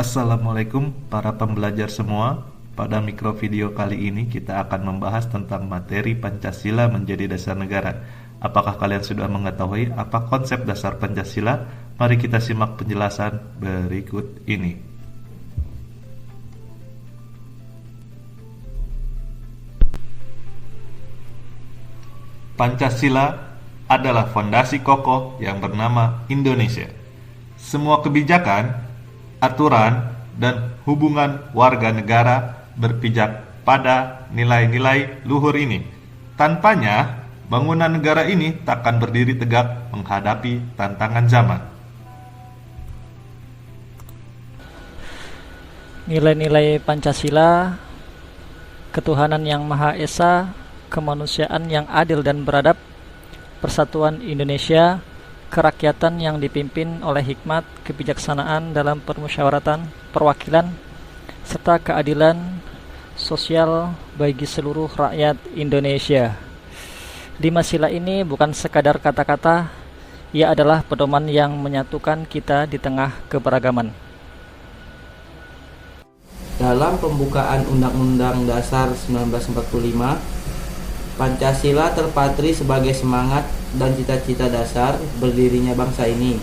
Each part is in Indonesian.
Assalamualaikum para pembelajar semua. Pada mikrovideo kali ini kita akan membahas tentang materi Pancasila menjadi dasar negara. Apakah kalian sudah mengetahui apa konsep dasar Pancasila? Mari kita simak penjelasan berikut ini. Pancasila adalah fondasi kokoh yang bernama Indonesia. Semua kebijakan, aturan, dan hubungan warga negara berpijak pada nilai-nilai luhur ini. Tanpanya, bangunan negara ini takkan berdiri tegak menghadapi tantangan zaman. Nilai-nilai Pancasila, ketuhanan yang Maha Esa, kemanusiaan yang adil dan beradab, persatuan Indonesia, kerakyatan yang dipimpin oleh hikmat, kebijaksanaan dalam permusyawaratan, perwakilan, serta keadilan sosial bagi seluruh rakyat Indonesia. 5 sila ini bukan sekadar kata-kata, ia adalah pedoman yang menyatukan kita di tengah keberagaman. Dalam pembukaan Undang-Undang Dasar 1945, Pancasila terpatri sebagai semangat dan cita-cita dasar berdirinya bangsa ini.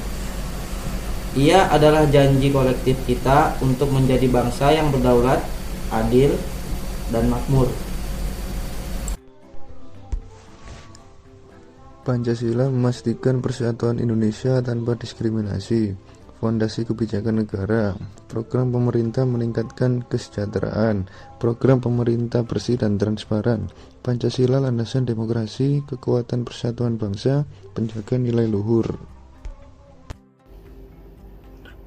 Ia adalah janji kolektif kita untuk menjadi bangsa yang berdaulat, adil, dan makmur. Pancasila memastikan persatuan Indonesia tanpa diskriminasi. Fondasi kebijakan negara, program pemerintah meningkatkan kesejahteraan, program pemerintah bersih dan transparan. Pancasila landasan demokrasi, kekuatan persatuan bangsa, penjaga nilai luhur.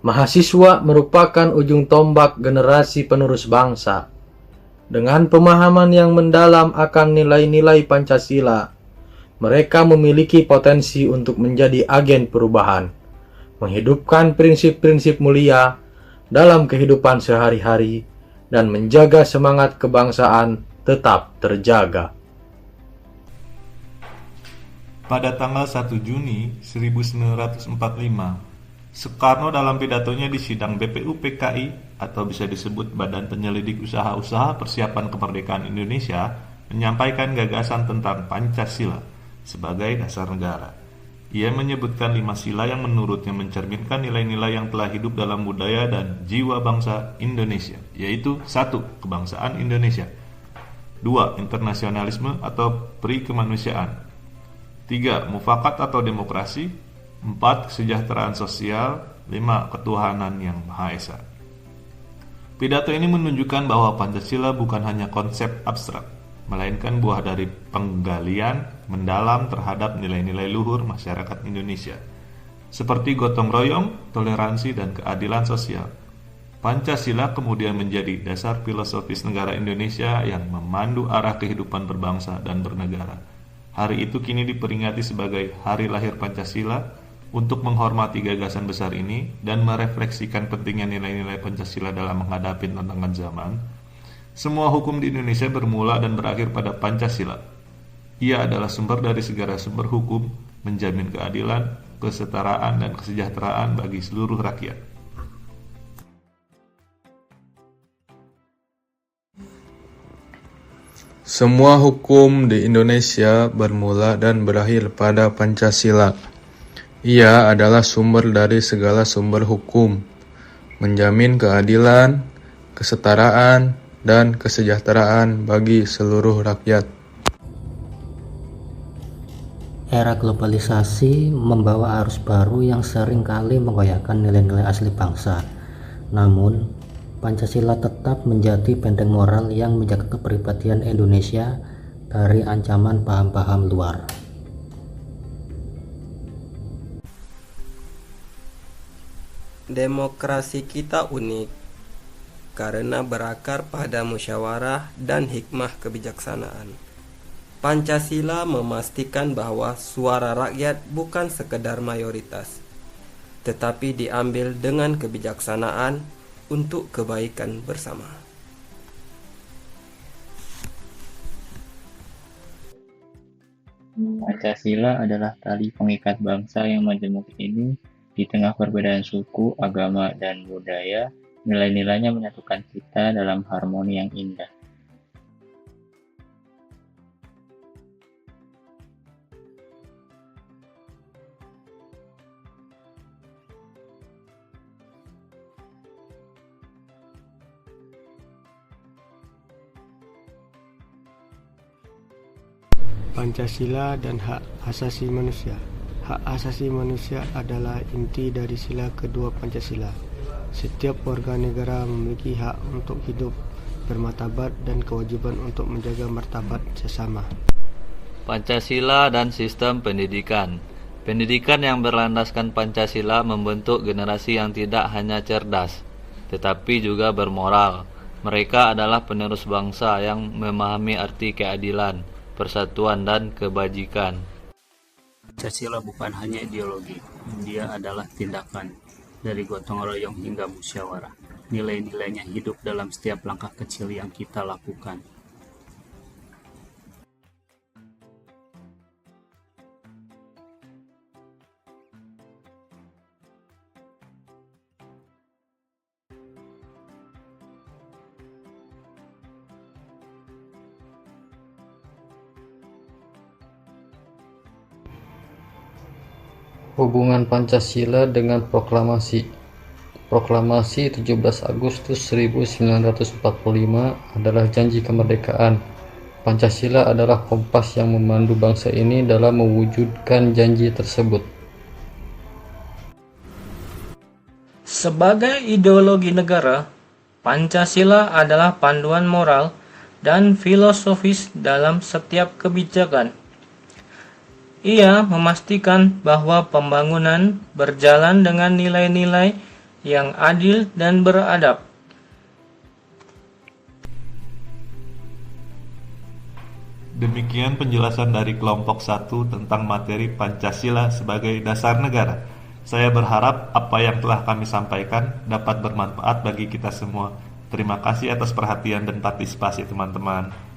Mahasiswa merupakan ujung tombak generasi penerus bangsa. Dengan pemahaman yang mendalam akan nilai-nilai Pancasila, mereka memiliki potensi untuk menjadi agen perubahan, menghidupkan prinsip-prinsip mulia dalam kehidupan sehari-hari, dan menjaga semangat kebangsaan tetap terjaga. Pada tanggal 1 Juni 1945, Soekarno dalam pidatonya di sidang BPUPKI atau bisa disebut Badan Penyelidik Usaha-Usaha Persiapan Kemerdekaan Indonesia menyampaikan gagasan tentang Pancasila sebagai dasar negara. Ia menyebutkan 5 sila yang menurutnya mencerminkan nilai-nilai yang telah hidup dalam budaya dan jiwa bangsa Indonesia, yaitu 1. Kebangsaan Indonesia, 2. Internasionalisme atau peri kemanusiaan, 3. Mufakat atau demokrasi, 4. Kesejahteraan sosial, 5. Ketuhanan yang Maha Esa. Pidato ini menunjukkan bahwa Pancasila bukan hanya konsep abstrak, melainkan buah dari penggalian mendalam terhadap nilai-nilai luhur masyarakat Indonesia, seperti gotong royong, toleransi, dan keadilan sosial. Pancasila kemudian menjadi dasar filosofis negara Indonesia yang memandu arah kehidupan berbangsa dan bernegara. Hari itu kini diperingati sebagai Hari Lahir Pancasila untuk menghormati gagasan besar ini dan merefleksikan pentingnya nilai-nilai Pancasila dalam menghadapi tantangan zaman. Semua hukum di Indonesia bermula dan berakhir pada Pancasila. Ia adalah sumber dari segala sumber hukum, menjamin keadilan, kesetaraan, dan kesejahteraan bagi seluruh rakyat. Semua hukum di Indonesia bermula dan berakhir pada Pancasila. Ia adalah sumber dari segala sumber hukum, menjamin keadilan, kesetaraan, dan kesejahteraan bagi seluruh rakyat. Era globalisasi membawa arus baru yang sering kali menggoyahkan nilai-nilai asli bangsa. Namun, Pancasila tetap menjadi benteng moral yang menjaga kepribadian Indonesia dari ancaman paham-paham luar. Demokrasi kita unik karena berakar pada musyawarah dan hikmah kebijaksanaan. Pancasila memastikan bahwa suara rakyat bukan sekedar mayoritas, tetapi diambil dengan kebijaksanaan untuk kebaikan bersama. Pancasila adalah tali pengikat bangsa yang majemuk ini di tengah perbedaan suku, agama, dan budaya Nilai-nilainya menyatukan kita dalam harmoni yang indah. Pancasila dan hak asasi manusia. Hak asasi manusia adalah inti dari sila kedua Pancasila. Setiap warga negara memiliki hak untuk hidup bermartabat dan kewajiban untuk menjaga martabat sesama. Pancasila dan sistem pendidikan. Pendidikan yang berlandaskan Pancasila membentuk generasi yang tidak hanya cerdas, tetapi juga bermoral. Mereka adalah penerus bangsa yang memahami arti keadilan, persatuan, dan kebajikan. Pancasila bukan hanya ideologi, dia adalah tindakan. Dari gotong royong hingga musyawarah, nilai-nilainya hidup dalam setiap langkah kecil yang kita lakukan. Hubungan Pancasila dengan proklamasi. Proklamasi 17 Agustus 1945 adalah janji kemerdekaan. Pancasila adalah kompas yang memandu bangsa ini dalam mewujudkan janji tersebut. Sebagai ideologi negara, Pancasila adalah panduan moral dan filosofis dalam setiap kebijakan. Ia memastikan bahwa pembangunan berjalan dengan nilai-nilai yang adil dan beradab. Demikian penjelasan dari kelompok 1 tentang materi Pancasila sebagai dasar negara. Saya berharap apa yang telah kami sampaikan dapat bermanfaat bagi kita semua. Terima kasih atas perhatian dan partisipasi teman-teman.